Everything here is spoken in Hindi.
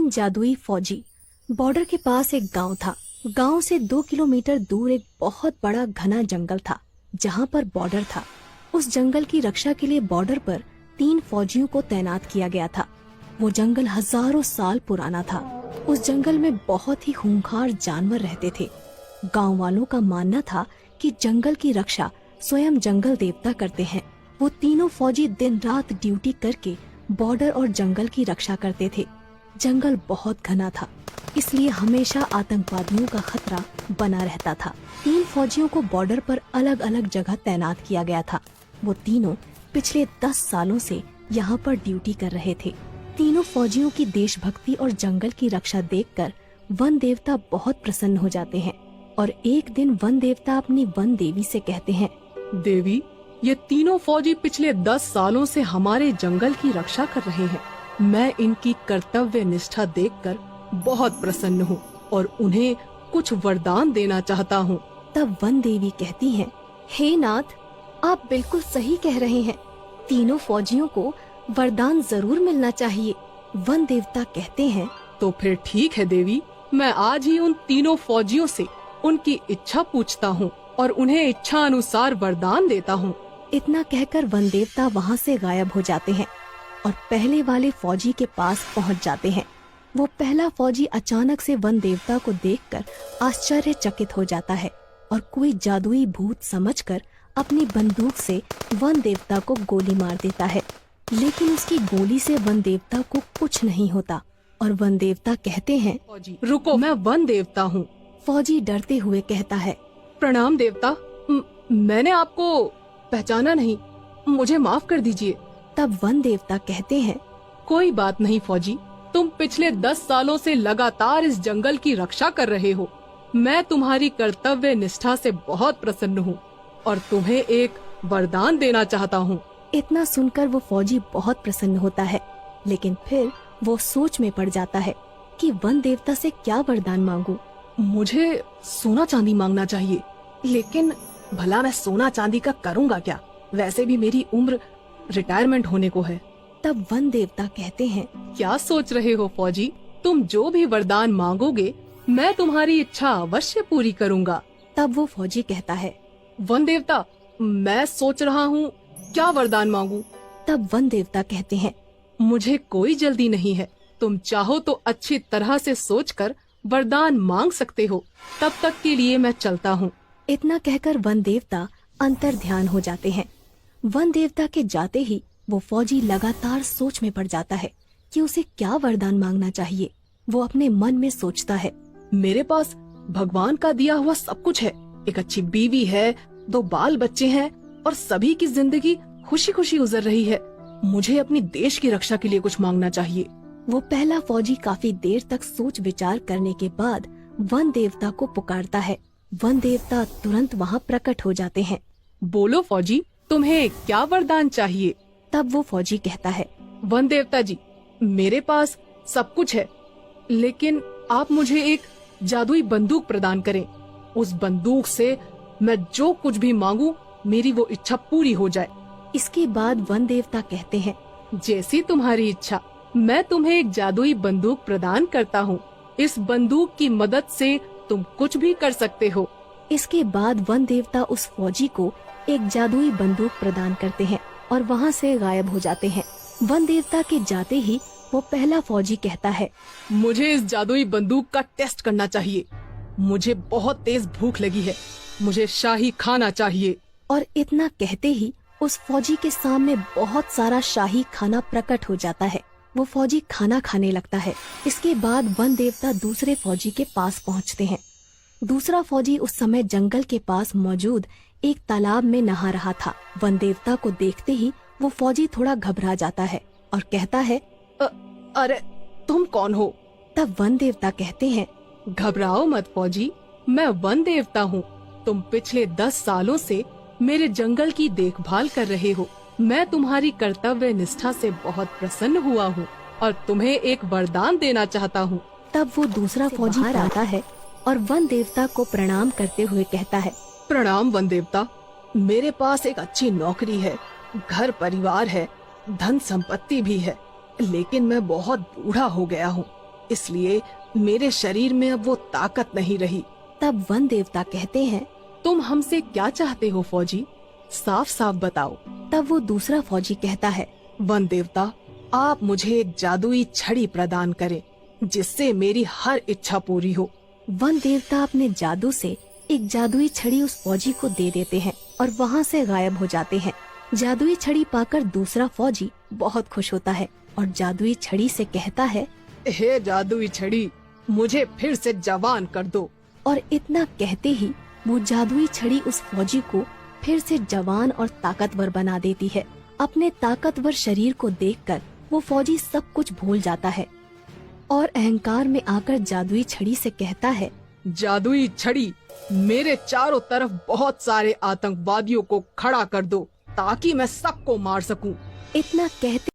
तीन जादुई फौजी। बॉर्डर के पास एक गांव था। गांव से 2 किलोमीटर दूर एक बहुत बड़ा घना जंगल था जहां पर बॉर्डर था। उस जंगल की रक्षा के लिए बॉर्डर पर 3 फौजियों को तैनात किया गया था। वो जंगल हजारों साल पुराना था। उस जंगल में बहुत ही खूंखार जानवर रहते थे। गांव वालों का मानना था कि जंगल की रक्षा स्वयं जंगल देवता करते हैं। वो तीनों फौजी दिन रात ड्यूटी करके बॉर्डर और जंगल की रक्षा करते थे। जंगल बहुत घना था, इसलिए हमेशा आतंकवादियों का खतरा बना रहता था। 3 फौजियों को बॉर्डर पर अलग अलग जगह तैनात किया गया था। वो तीनों पिछले 10 सालों से यहाँ पर ड्यूटी कर रहे थे। तीनों फौजियों की देशभक्ति और जंगल की रक्षा देखकर वन देवता बहुत प्रसन्न हो जाते हैं और एक दिन वन देवता अपनी वन देवी से कहते हैं, देवी, ये तीनों फौजी पिछले 10 सालों से हमारे जंगल की रक्षा कर रहे हैं। मैं इनकी कर्तव्य निष्ठा देखकर बहुत प्रसन्न हूँ और उन्हें कुछ वरदान देना चाहता हूँ। तब वन देवी कहती हैं, हे नाथ, आप बिल्कुल सही कह रहे हैं। तीनों फौजियों को वरदान जरूर मिलना चाहिए। वन देवता कहते हैं, तो फिर ठीक है देवी, मैं आज ही उन तीनों फौजियों से उनकी इच्छा पूछता हूँ और उन्हें इच्छा अनुसार वरदान देता हूँ। इतना कहकर वन देवता वहाँ से गायब हो जाते हैं और पहले वाले फौजी के पास पहुँच जाते हैं। वो पहला फौजी अचानक से वन देवता को देखकर आश्चर्यचकित हो जाता है और कोई जादुई भूत समझकर अपनी बंदूक से वन देवता को गोली मार देता है। लेकिन उसकी गोली से वन देवता को कुछ नहीं होता और वन देवता कहते हैं, फौजी रुको, मैं वन देवता हूँ। फौजी डरते हुए कहता है, प्रणाम देवता, मैंने आपको पहचाना नहीं, मुझे माफ कर दीजिए। तब वन देवता कहते हैं, कोई बात नहीं फौजी, तुम पिछले 10 सालों से लगातार इस जंगल की रक्षा कर रहे हो। मैं तुम्हारी कर्तव्य निष्ठा से बहुत प्रसन्न हूँ और तुम्हें एक वरदान देना चाहता हूँ। इतना सुनकर वो फौजी बहुत प्रसन्न होता है, लेकिन फिर वो सोच में पड़ जाता है कि वन देवता से क्या वरदान मांगूं। मुझे सोना चांदी मांगना चाहिए, लेकिन भला मैं सोना चांदी का करूँगा क्या? वैसे भी मेरी उम्र रिटायरमेंट होने को है। तब वन देवता कहते हैं, क्या सोच रहे हो फौजी? तुम जो भी वरदान मांगोगे मैं तुम्हारी इच्छा अवश्य पूरी करूँगा। तब वो फौजी कहता है, वन देवता, मैं सोच रहा हूँ क्या वरदान मांगू। तब वन देवता कहते हैं, मुझे कोई जल्दी नहीं है, तुम चाहो तो अच्छी तरह से सोचकर वरदान मांग सकते हो। तब तक के लिए मैं चलता हूँ। इतना कहकर वन देवता अंतर ध्यान हो जाते हैं। वन देवता के जाते ही वो फौजी लगातार सोच में पड़ जाता है कि उसे क्या वरदान मांगना चाहिए। वो अपने मन में सोचता है, मेरे पास भगवान का दिया हुआ सब कुछ है। एक अच्छी बीवी है, 2 बाल बच्चे हैं और सभी की जिंदगी खुशी खुशी गुजर रही है। मुझे अपनी देश की रक्षा के लिए कुछ मांगना चाहिए। वो पहला फौजी काफी देर तक सोच विचार करने के बाद वन देवता को पुकारता है। वन देवता तुरंत वहाँ प्रकट हो जाते हैं। बोलो फौजी, तुम्हें क्या वरदान चाहिए? तब वो फौजी कहता है, वन देवता जी, मेरे पास सब कुछ है, लेकिन आप मुझे एक जादुई बंदूक प्रदान करें। उस बंदूक से मैं जो कुछ भी मांगू मेरी वो इच्छा पूरी हो जाए। इसके बाद वन देवता कहते हैं, जैसी तुम्हारी इच्छा, मैं तुम्हें एक जादुई बंदूक प्रदान करता हूँ। इस बंदूक की मदद से तुम कुछ भी कर सकते हो। इसके बाद वन देवता उस फौजी को एक जादुई बंदूक प्रदान करते हैं और वहाँ से गायब हो जाते हैं। वन देवता के जाते ही वो पहला फौजी कहता है, मुझे इस जादुई बंदूक का टेस्ट करना चाहिए। मुझे बहुत तेज भूख लगी है, मुझे शाही खाना चाहिए। और इतना कहते ही उस फौजी के सामने बहुत सारा शाही खाना प्रकट हो जाता है। वो फौजी खाना खाने लगता है। इसके बाद वन देवता दूसरे फौजी के पास पहुंचते हैं। दूसरा फौजी उस समय जंगल के पास मौजूद एक तालाब में नहा रहा था। वन देवता को देखते ही वो फौजी थोड़ा घबरा जाता है और कहता है, अरे तुम कौन हो? तब वन देवता कहते हैं, घबराओ मत फौजी, मैं वन देवता हूँ। तुम पिछले 10 सालों से मेरे जंगल की देखभाल कर रहे हो। मैं तुम्हारी कर्तव्य निष्ठा से बहुत प्रसन्न हुआ हूँ और तुम्हें एक वरदान देना चाहता हूँ। तब वो दूसरा फौजी बाहर आता है और वन देवता को प्रणाम करते हुए कहता है, प्रणाम वन देवता, मेरे पास एक अच्छी नौकरी है, घर परिवार है, धन संपत्ति भी है, लेकिन मैं बहुत बूढ़ा हो गया हूँ। इसलिए मेरे शरीर में अब वो ताकत नहीं रही। तब वन देवता कहते हैं। तुम हमसे क्या चाहते हो फौजी, साफ साफ बताओ। तब वो दूसरा फौजी कहता है। वन देवता, आप मुझे एक जादुई छड़ी प्रदान करें जिससे मेरी हर इच्छा पूरी हो। वन देवता अपने जादू से एक जादुई छड़ी उस फौजी को दे देते हैं और वहाँ से गायब हो जाते हैं। जादुई छड़ी पाकर दूसरा फौजी बहुत खुश होता है और जादुई छड़ी से कहता है, हे जादुई छड़ी, मुझे फिर से जवान कर दो। और इतना कहते ही वो जादुई छड़ी उस फौजी को फिर से जवान और ताकतवर बना देती है। अपने ताकतवर शरीर को देखकर वो फौजी सब कुछ भूल जाता है और अहंकार में आकर जादुई छड़ी से कहता है, जादुई छड़ी, मेरे चारों तरफ बहुत सारे आतंकवादियों को खड़ा कर दो ताकि मैं सबको मार सकूं। इतना कहते